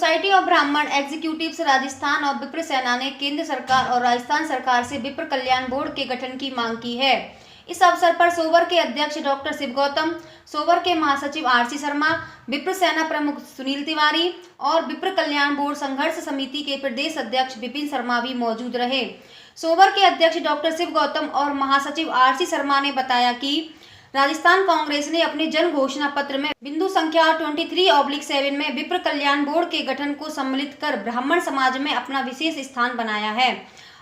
Society of ब्राह्मण executives Rajasthan और विप्र सेना ने केंद्र सरकार और राजस्थान सरकार से विप्र कल्याण बोर्ड के गठन की मांग की है। इस अवसर पर सोबर के अध्यक्ष डॉक्टर शिव गौतम, सोबर के महासचिव आरसी शर्मा, विप्र सेना प्रमुख सुनील तिवारी और विप्र कल्याण बोर्ड संघर्ष समिति के प्रदेश अध्यक्ष विपिन शर्मा भी मौजूद रहे। सोबर के अध्यक्ष डॉक्टर शिव गौतम और महासचिव आरसी शर्मा ने बताया कि राजस्थान कांग्रेस ने अपने जन घोषणा पत्र में बिंदु संख्या 23/7 में विप्र कल्याण बोर्ड के गठन को सम्मिलित कर ब्राह्मण समाज में अपना विशेष स्थान बनाया है।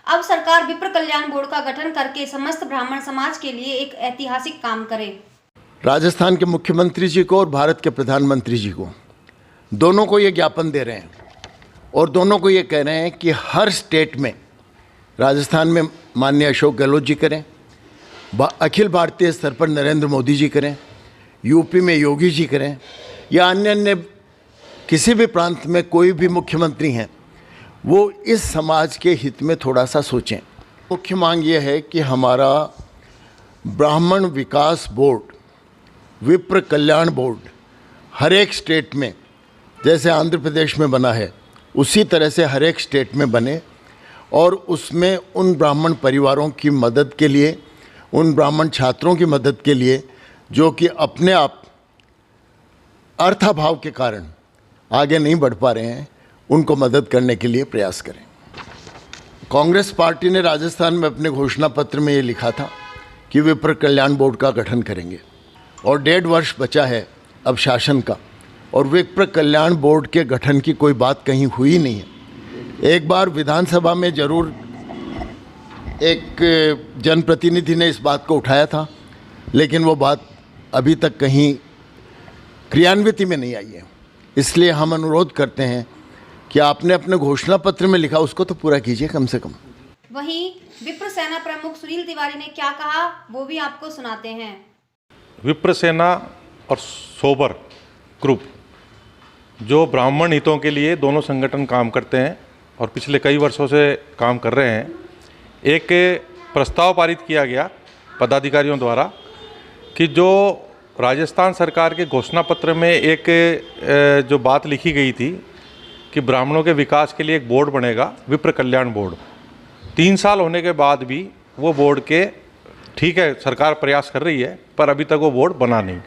अब सरकार विप्र कल्याण बोर्ड का गठन करके समस्त ब्राह्मण समाज के लिए एक ऐतिहासिक काम करे। राजस्थान के मुख्यमंत्री जी को और भारत के प्रधानमंत्री जी को, दोनों को ये ज्ञापन दे रहे हैं और दोनों को ये कह रहे हैं कि हर स्टेट में, राजस्थान में माननीय अशोक गहलोत जी करें, अखिल भारतीय स्तर पर नरेंद्र मोदी जी करें, यूपी में योगी जी करें, या अन्य किसी भी प्रांत में कोई भी मुख्यमंत्री हैं, वो इस समाज के हित में थोड़ा सा सोचें। मुख्य मांग ये है कि हमारा ब्राह्मण विकास बोर्ड, विप्र कल्याण बोर्ड हर एक स्टेट में, जैसे आंध्र प्रदेश में बना है उसी तरह से हर एक स्टेट में बने और उसमें उन ब्राह्मण परिवारों की मदद के लिए, उन ब्राह्मण छात्रों की मदद के लिए जो कि अपने आप अर्थाभाव के कारण आगे नहीं बढ़ पा रहे हैं, उनको मदद करने के लिए प्रयास करें। कांग्रेस पार्टी ने राजस्थान में अपने घोषणा पत्र में ये लिखा था कि विप्र कल्याण बोर्ड का गठन करेंगे और 1.5 वर्ष बचा है अब शासन का, और विप्र कल्याण बोर्ड के गठन की कोई बात कहीं हुई नहीं है। एक बार विधानसभा में जरूर एक जनप्रतिनिधि ने इस बात को उठाया था, लेकिन वो बात अभी तक कहीं क्रियान्विति में नहीं आई है। इसलिए हम अनुरोध करते हैं कि आपने अपने घोषणा पत्र में लिखा उसको तो पूरा कीजिए कम से कम। वहीं विप्र सेना प्रमुख सुनील तिवारी ने क्या कहा वो भी आपको सुनाते हैं। विप्र सेना और सोबर ग्रुप जो ब्राह्मण हितों के लिए दोनों संगठन काम करते हैं और पिछले कई वर्षों से काम कर रहे हैं, एक प्रस्ताव पारित किया गया पदाधिकारियों द्वारा कि जो राजस्थान सरकार के घोषणा पत्र में एक जो बात लिखी गई थी कि ब्राह्मणों के विकास के लिए एक बोर्ड बनेगा, विप्र कल्याण बोर्ड। 3 साल होने के बाद भी वो बोर्ड के, ठीक है सरकार प्रयास कर रही है पर अभी तक वो बोर्ड बना नहीं।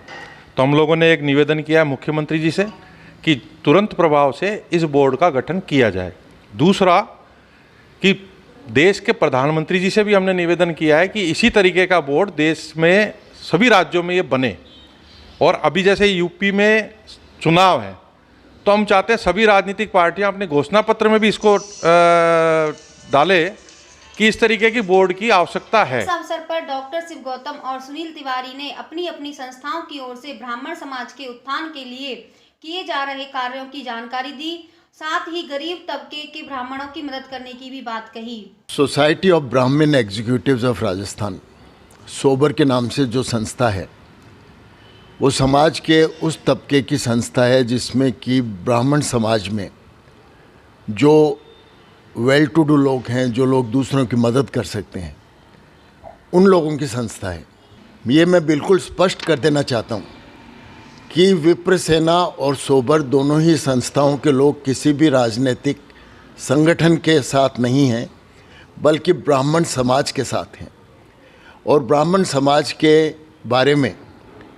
तो हम लोगों ने एक निवेदन किया है मुख्यमंत्री जी से कि तुरंत प्रभाव से इस बोर्ड का गठन किया जाए। दूसरा कि देश के प्रधानमंत्री जी से भी हमने निवेदन किया है कि इसी तरीके का बोर्ड देश में सभी राज्यों में ये बने। और अभी जैसे यूपी में चुनाव है तो हम चाहते हैं सभी राजनीतिक पार्टियां अपने घोषणा पत्र में भी इसको डाले कि इस तरीके की बोर्ड की आवश्यकता है। इस अवसर पर डॉक्टर शिव गौतम और सुनील तिवारी ने अपनी अपनी संस्थाओं की ओर से ब्राह्मण समाज के उत्थान के लिए किए जा रहे कार्यों की जानकारी दी, साथ ही गरीब तबके के ब्राह्मणों की मदद करने की भी बात कही। सोसाइटी ऑफ ब्राह्मण एग्जीक्यूटिव्स ऑफ राजस्थान, सोबर के नाम से जो संस्था है, वो समाज के उस तबके की संस्था है जिसमें कि ब्राह्मण समाज में जो वेल टू डू लोग हैं, जो लोग दूसरों की मदद कर सकते हैं, उन लोगों की संस्था है। ये मैं बिल्कुल स्पष्ट कर देना चाहता हूँ कि विप्र सेना और सोबर दोनों ही संस्थाओं के लोग किसी भी राजनीतिक संगठन के साथ नहीं हैं, बल्कि ब्राह्मण समाज के साथ हैं। और ब्राह्मण समाज के बारे में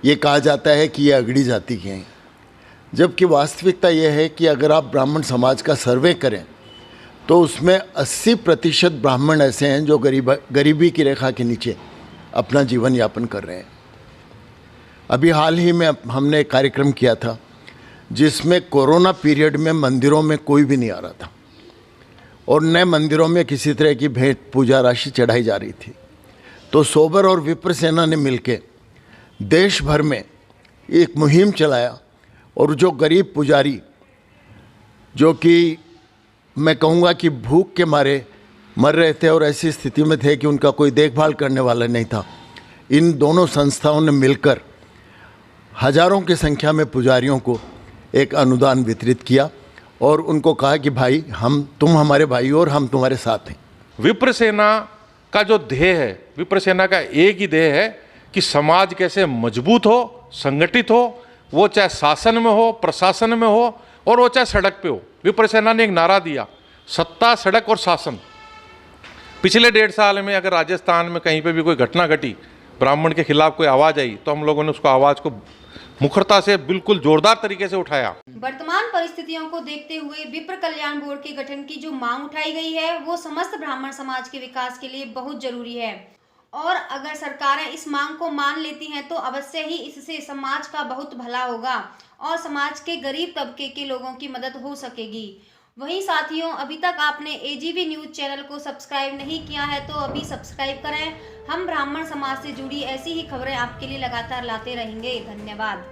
ये कहा जाता है कि ये अगड़ी जाति के हैं, जबकि वास्तविकता ये है कि अगर आप ब्राह्मण समाज का सर्वे करें तो उसमें 80% ब्राह्मण ऐसे हैं जो गरीबी की रेखा के नीचे अपना जीवन यापन कर रहे हैं। अभी हाल ही में हमने एक कार्यक्रम किया था जिसमें कोरोना पीरियड में मंदिरों में कोई भी नहीं आ रहा था और नए मंदिरों में किसी तरह की भेंट पूजा राशि चढ़ाई जा रही थी। तो सोबर और विप्र सेना ने मिलकर देश भर में एक मुहिम चलाया और जो गरीब पुजारी, जो कि मैं कहूँगा कि भूख के मारे मर रहे थे और ऐसी स्थिति में थे कि उनका कोई देखभाल करने वाला नहीं था, इन दोनों संस्थाओं ने मिलकर हजारों की संख्या में पुजारियों को एक अनुदान वितरित किया और उनको कहा कि भाई तुम हमारे भाई और हम तुम्हारे साथ हैं। विप्र सेना का जो ध्येय है, विप्र सेना का एक ही ध्येय है कि समाज कैसे मजबूत हो, संगठित हो, वो चाहे शासन में हो, प्रशासन में हो, और वो चाहे सड़क पे हो। विप्र सेना ने एक नारा दिया, सत्ता, सड़क और शासन। पिछले 1.5 साल में अगर राजस्थान में कहीं पे भी कोई घटना घटी, ब्राह्मण के खिलाफ कोई आवाज़ आई, तो हम लोगों ने उसको आवाज़ को मुखरता से बिल्कुल जोरदार तरीके से उठाया। वर्तमान परिस्थितियों को देखते हुए विप्र कल्याण बोर्ड के गठन की जो मांग उठाई गई है वो समस्त ब्राह्मण समाज के विकास के लिए बहुत जरूरी है, और अगर सरकारें इस मांग को मान लेती हैं तो अवश्य ही इससे समाज का बहुत भला होगा और समाज के गरीब तबके के लोगों की मदद हो सकेगी। वहीं साथियों, अभी तक आपने AGV न्यूज चैनल को सब्सक्राइब नहीं किया है तो अभी सब्सक्राइब करें। हम ब्राह्मण समाज से जुड़ी ऐसी ही खबरें आपके लिए लगातार लाते रहेंगे। धन्यवाद।